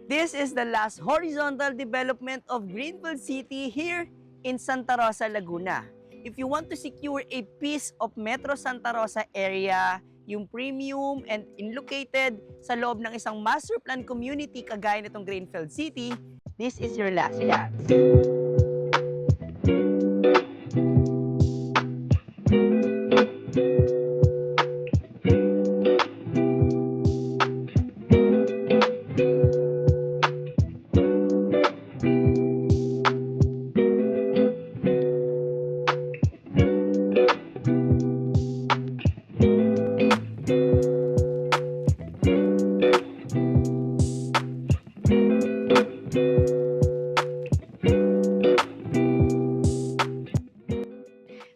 This is the last horizontal development of Greenfield City here in Santa Rosa, Laguna. If you want to secure a piece of Metro Santa Rosa area, yung premium and located sa loob ng isang master plan community kagaya nitong Greenfield City, this is your last chance.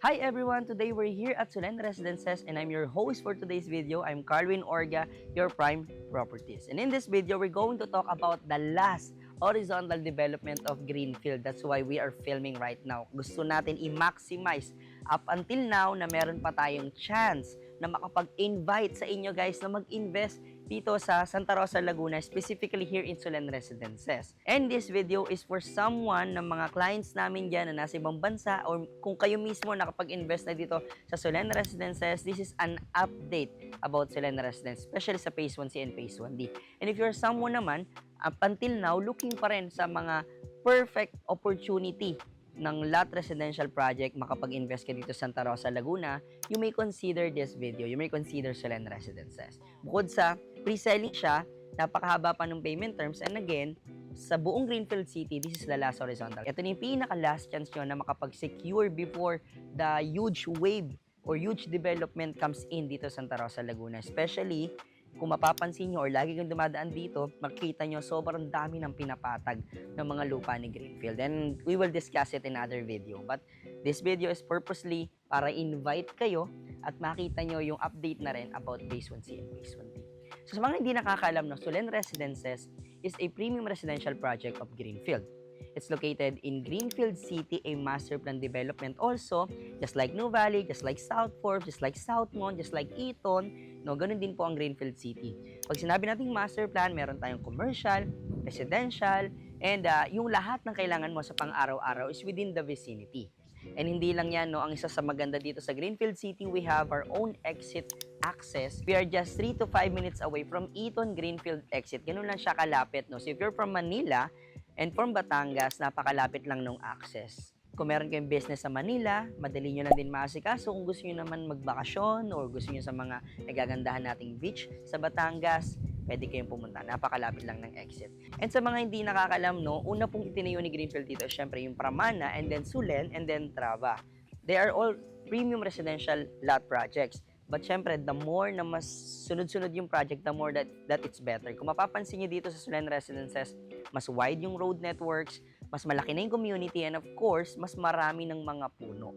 Hi everyone! Today we're here at Solen Residences and I'm your host for today's video. I'm Carwin Orga, your Prime Properties. And in this video, we're going to talk about the last horizontal development of Greenfield. That's why we are filming right now. Gusto natin i-maximize up until now na meron pa tayong chance na makapag-invite sa inyo guys na mag-invest dito sa Santa Rosa, Laguna, specifically here in Solen Residences. And this video is for someone ng mga clients namin dyan na nasa ibang bansa or kung kayo mismo nakapag-invest na dito sa Solen Residences, this is an update about Solen Residences, especially sa Phase 1C and Phase 1D. And if you're someone naman, up until now, looking pa rin sa mga perfect opportunity ng lot residential project, makapag-invest ka dito sa Santa Rosa, Laguna, you may consider this video. You may consider Solen Residences. Bukod sa pre-selling siya, napakahaba pa ng payment terms, and again, sa buong Greenfield City, this is the last horizontal. Ito na yung pinaka-last chance nyo na makapag-secure before the huge wave or huge development comes in dito sa Santa Rosa, Laguna. Especially, kung mapapansin nyo or lagi kang dumadaan dito, makikita nyo sobrang dami ng pinapatag ng mga lupa ni Greenfield. And we will discuss it in another video. But this video is purposely para invite kayo at makita nyo yung update na rin about Phase 1C and Phase 1D. So sa mga hindi nakakaalam, no, Solen Residences is a premium residential project of Greenfield. It's located in Greenfield City, a master plan development also, just like New Valley, just like South Forbes, just like Southmont, just like Eton, no, ganun din po ang Greenfield City. Pag sinabi nating master plan, meron tayong commercial, residential, and yung lahat ng kailangan mo sa pang-araw-araw is within the vicinity. And hindi lang yan, no, ang isa sa maganda dito sa Greenfield City, we have our own exit access. We are just 3 to 5 minutes away from Eton Greenfield exit. Ganun lang siya kalapit, no. So if you're from Manila, and from Batangas, napakalapit lang nung access. Kung meron kayong business sa Manila, madali nyo lang din maasikaso. Kung gusto nyo naman magbakasyon or gusto nyo sa mga nagagandahan nating beach sa Batangas, pwede kayong pumunta. Napakalapit lang ng exit. And sa mga hindi nakakalam, no, una pong itinayo ni Greenfield dito, syempre yung Pramana, and then Solen, and then Trava. They are all premium residential lot projects. But syempre, the more na mas sunod-sunod yung project, the more that it's better. Kung mapapansin nyo dito sa Solen Residences, mas wide yung road networks, mas malaki na yung community, and of course, mas marami ng mga puno.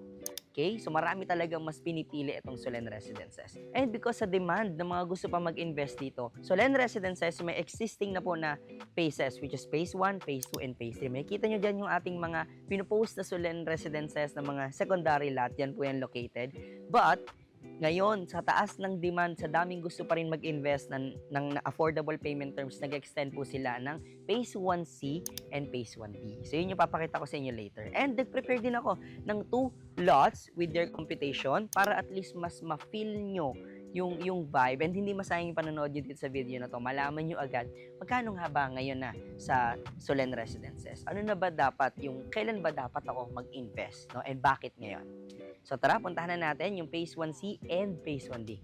Okay? So marami talagang mas pinipili itong Solen Residences. And because sa demand ng mga gusto pa mag-invest dito, Solen Residences may existing na po na phases, which is Phase 1, Phase 2, and Phase 3. Makikita nyo dyan yung ating mga pinupost na Solen Residences na mga secondary lot. Yan po yan located. But ngayon, sa taas ng demand, sa daming gusto pa rin mag-invest ng affordable payment terms, nag-extend po sila ng Phase 1C and Phase 1D. So, yun yung papakita ko sa inyo later. And nag-prepare din ako ng 2 lots with their computation para at least mas ma-feel nyo yung vibe and hindi masayang yung panonood nyo dito sa video na to. Malaman nyo agad magkano nga ba ngayon na sa Solen Residences. Ano na ba dapat, kailan ba dapat ako mag-invest, no? And bakit ngayon? So tara, puntahan na natin yung Phase 1C and Phase 1D.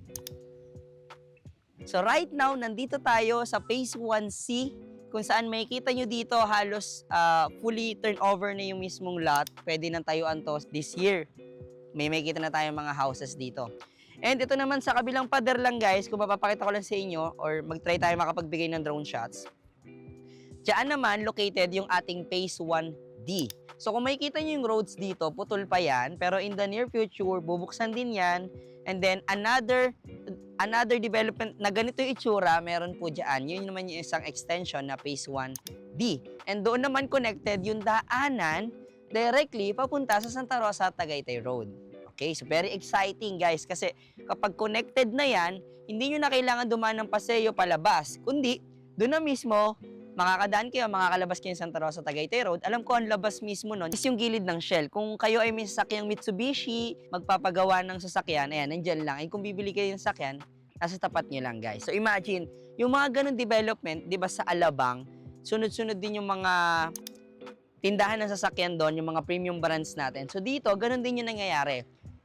So right now, nandito tayo sa Phase 1C kung saan makikita nyo dito halos fully turnover na yung mismong lot. Pwede nang tayuan to this year. May makikita na tayong mga houses dito. And ito naman sa kabilang pader lang guys, kung mapapakita ko lang sa inyo or mag-try tayo makapagbigay ng drone shots. Diyan naman located yung ating Phase 1D. So kung makikita nyo yung roads dito, putol pa yan. Pero in the near future, bubuksan din yan. And then another development na ganito yung itsura, meron po dyan. Yun naman yung isang extension na Phase 1D. And doon naman connected yung daanan directly papunta sa Santa Rosa, Tagaytay Road. Okay, so very exciting guys kasi kapag connected na yan, hindi nyo na kailangan dumaan ng paseo palabas, kundi doon na mismo makakadaan kayo, makakalabas kayo sa Santa Rosa, Tagaytay Road, alam ko ang labas mismo nun is yung gilid ng Shell. Kung kayo ay may sasakyang Mitsubishi, magpapagawa ng sasakyan, ayan, nandyan lang. Ay kung bibili kayo ng sasakyan, nasa tapat nyo lang, guys. So imagine, yung mga ganun development, di ba sa Alabang, sunod-sunod din yung mga tindahan ng sasakyan doon, yung mga premium brands natin. So dito, ganun din yung nangyayari.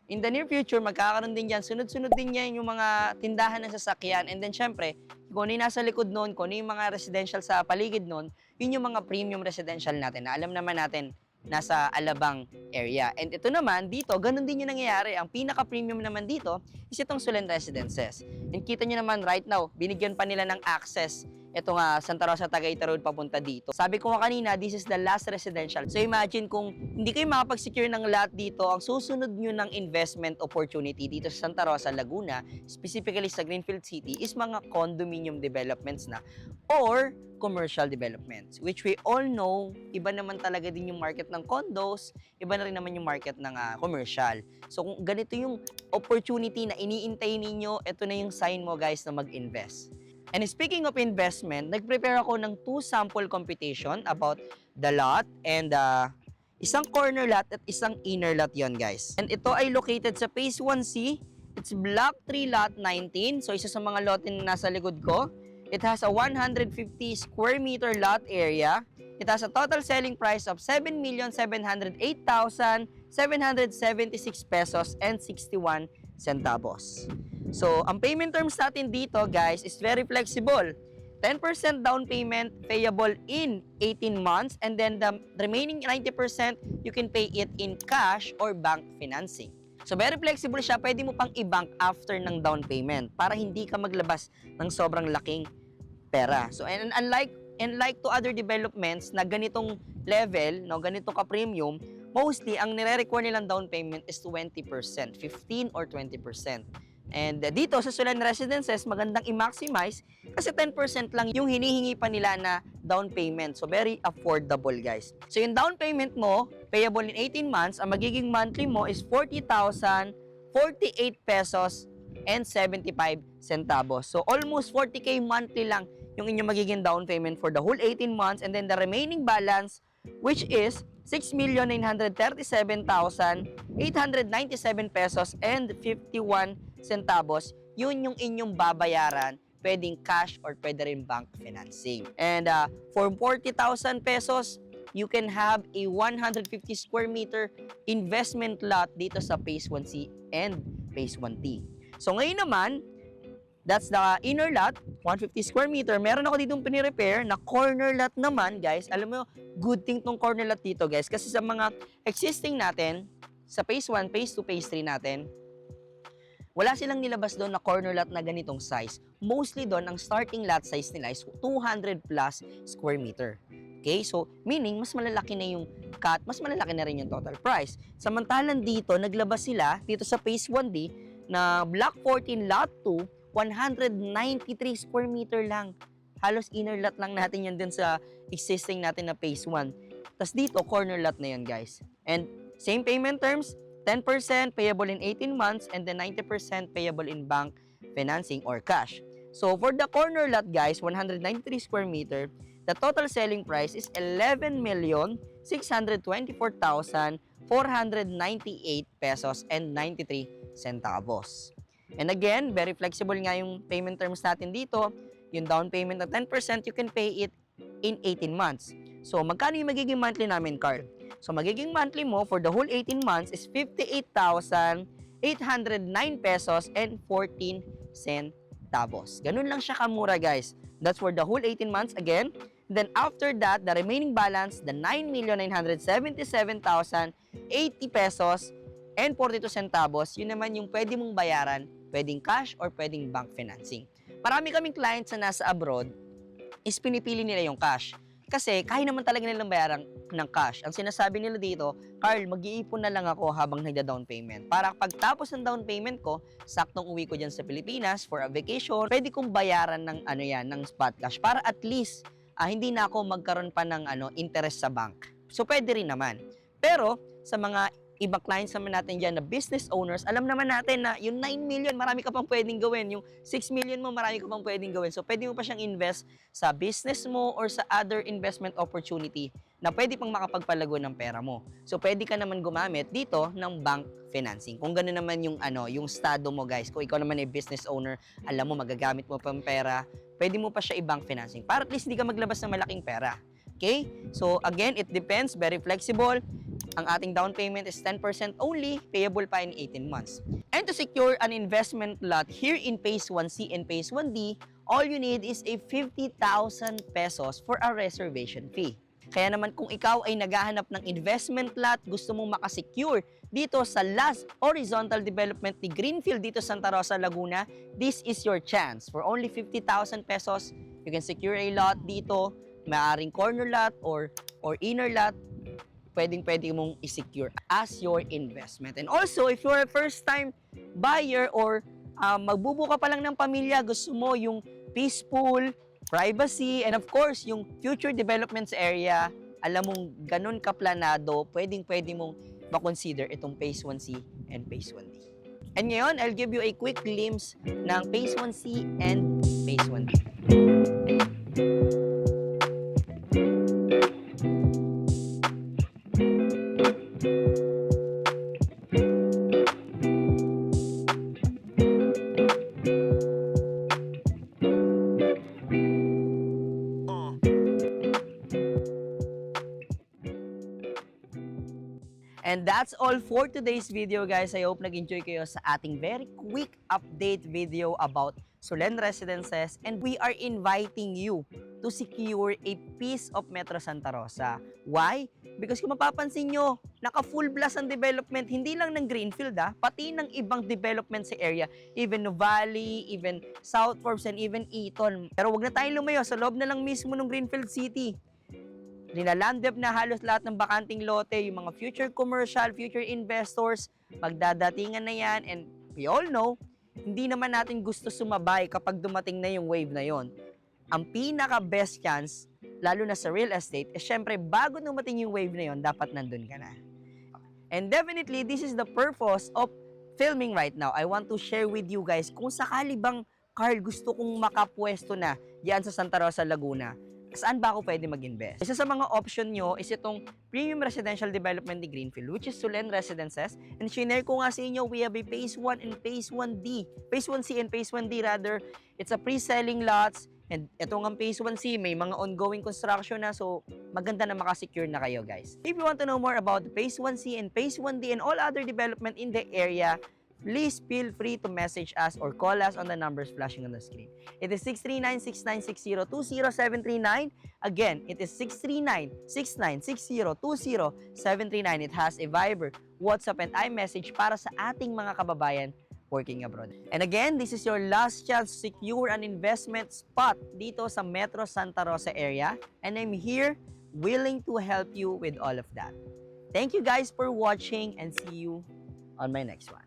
In the near future, magkakaroon din dyan, sunod-sunod din yan yung mga tindahan ng sasakyan. And then, syempre, kung ano yung nasa likod noon, kung ano yung mga residential sa paligid noon, yun yung mga premium residential natin na alam naman natin nasa Alabang area. And ito naman, dito, ganun din yung nangyayari. Ang pinaka-premium naman dito is itong Sulen Residences. And kita nyo naman right now, binigyan pa nila ng access ito nga, Santa Rosa, Tagaytay Road papunta dito. Sabi ko nga kanina, this is the last residential. So imagine kung hindi kayo makapag-secure ng lot dito, ang susunod nyo ng investment opportunity dito sa Santa Rosa, Laguna, specifically sa Greenfield City, is mga condominium developments na or commercial developments, which we all know, iba naman talaga din yung market ng condos, iba na rin naman yung market ng commercial. So kung ganito yung opportunity na iniintay ninyo, ito na yung sign mo guys na mag-invest. And speaking of investment, nag-prepare ako ng 2 sample computation about the lot and isang corner lot at isang inner lot yon guys. And ito ay located sa Phase 1C. It's Block 3 Lot 19. So isa sa mga lot na nasa likod ko. It has a 150 square meter lot area. It has a total selling price of 7,708,776 pesos and 61 centavos. So, ang payment terms natin dito, guys, is very flexible. 10% down payment payable in 18 months and then the remaining 90% you can pay it in cash or bank financing. So, very flexible siya. Pwede mo pang i-bank after ng down payment para hindi ka maglabas ng sobrang laking pera. So, and unlike to other developments na ganitong level, no, ganito ka-premium, mostly, ang nire-require nilang down payment is 20%, 15 or 20%. And dito sa Sulen Residences, magandang i-maximize kasi 10% lang yung hinihingi pa nila na down payment. So, very affordable, guys. So, yung down payment mo, payable in 18 months, ang magiging monthly mo is 40,048 pesos and 75 centavos. So, almost 40K monthly lang yung inyong magiging down payment for the whole 18 months and then the remaining balance, which is 6,937,897 pesos and 51 centavos, yun yung inyong babayaran, pwedeng cash or pwede rin bank financing. And for 40,000 pesos, you can have a 150 square meter investment lot dito sa Phase 1C and Phase 1T. So ngayon naman, that's the inner lot, 150 square meter. Meron ako ditong pinirepair na corner lot naman, guys. Alam mo, good thing tong corner lot dito, guys. Kasi sa mga existing natin, sa Phase 1, Phase 2, Phase 3 natin, wala silang nilabas doon na corner lot na ganitong size. Mostly doon, ang starting lot size nila is 200 plus square meter. Okay? So, meaning, mas malalaki na yung cut, mas malalaki na rin yung total price. Samantalang dito, naglabas sila, dito sa Phase 1D, na Block 14 Lot 2, 193 square meter lang. Halos inner lot lang natin yan din sa existing natin na Phase 1. Tapos dito, corner lot na yan, guys. And same payment terms, 10% payable in 18 months and then 90% payable in bank financing or cash. So for the corner lot, guys, 193 square meter, the total selling price is 11,624,498 pesos and 93 centavos. And again, very flexible nga yung payment terms natin dito. Yung down payment na 10%, you can pay it in 18 months. So, magkano yung magiging monthly namin, Carl? So, magiging monthly mo for the whole 18 months is 58,809 pesos and 14 centavos. Ganun lang siya kamura, guys. That's for the whole 18 months again. Then, after that, the remaining balance, the 9,977,080 pesos and 42 centavos, yun naman yung pwede mong bayaran, pwedeng cash or pwedeng bank financing. Marami kaming clients na nasa abroad, is pinipili nila yung cash. Kasi kaya naman talaga nilang bayaran ng cash. Ang sinasabi nila dito, Carl, mag-iipon na lang ako habang nagda-down payment. Para pagtapos ng down payment ko, saktong uwi ko dyan sa Pilipinas for a vacation, pwede kong bayaran ng ng spot cash para at least hindi na ako magkaroon pa ng interest sa bank. So pwede rin naman. Pero sa mga ibang clients naman natin dyan na business owners, alam naman natin na yung 9 million, marami ka pang pwedeng gawin. Yung 6 million mo, marami ka pang pwedeng gawin. So, pwede mo pa siyang invest sa business mo or sa other investment opportunity na pwede pang makapagpalago ng pera mo. So, pwede ka naman gumamit dito ng bank financing. Kung gano'n naman yung, yung estado mo, guys. Kung ikaw naman ay business owner, alam mo, magagamit mo pang pera, pwede mo pa siya i-bank financing. Para at least hindi ka maglabas ng malaking pera. Okay? So, again, it depends. Very flexible. Ang ating down payment is 10% only, payable pa in 18 months. And to secure an investment lot here in Phase 1C and Phase 1D, all you need is a 50,000 pesos for a reservation fee. Kaya naman kung ikaw ay naghahanap ng investment lot, gusto mong makasecure dito sa last horizontal development ni Greenfield dito sa Santa Rosa, Laguna, this is your chance. For only 50,000 pesos, you can secure a lot dito, maaring corner lot or inner lot, pwedeng-pwede mong i-secure as your investment. And also, if you're a first-time buyer or magbubuka pa lang ng pamilya, gusto mo yung peaceful, privacy, and of course, yung future developments area, alam mong ganun kaplanado, pwedeng-pwede mong makonsider itong Phase 1C and Phase 1D. And ngayon, I'll give you a quick glimpse ng Phase 1C and Phase 1D. And that's all for today's video, guys. I hope nag-enjoy kayo sa ating very quick update video about Solen Residences, and we are inviting you to secure a piece of Metro Santa Rosa. Why? Because kung mapapansin nyo, naka-full blast ang development, hindi lang ng Greenfield, pati ng ibang development sa area, even Nuvali, even South Forbes, and even Eton. Pero wag na tayong lumayo, sa loob na lang mismo ng Greenfield City. Linalandep na halos lahat ng bakanting lote, yung mga future commercial, future investors, pagdadatingan na yan, and we all know, hindi naman natin gusto sumabay kapag dumating na yung wave na yon. Ang pinaka-best chance, lalo na sa real estate, is syempre bago dumating yung wave na yon, dapat nandun ka na. And definitely, this is the purpose of filming right now. I want to share with you guys, kung sakali bang, Carl, gusto kong makapwesto na diyan sa Santa Rosa, Laguna, saan ba ako pwede mag-invest? Isa sa mga option nyo is itong premium residential development ni Greenfield, which is Solen Residences. And shinare ko nga sa inyo, we have a Phase 1 and Phase 1D. Phase 1C and Phase 1D rather. It's a pre-selling lots. And ito nga Phase 1C, may mga ongoing construction na. So, maganda na makasecure na kayo, guys. If you want to know more about the Phase 1C and Phase 1D and all other development in the area, please feel free to message us or call us on the numbers flashing on the screen. It is 639-6960-20739. Again, it is 639-6960-20739. It has a Viber, WhatsApp, and iMessage para sa ating mga kababayan working abroad. And again, this is your last chance to secure an investment spot dito sa Metro Santa Rosa area. And I'm here willing to help you with all of that. Thank you guys for watching and see you on my next one.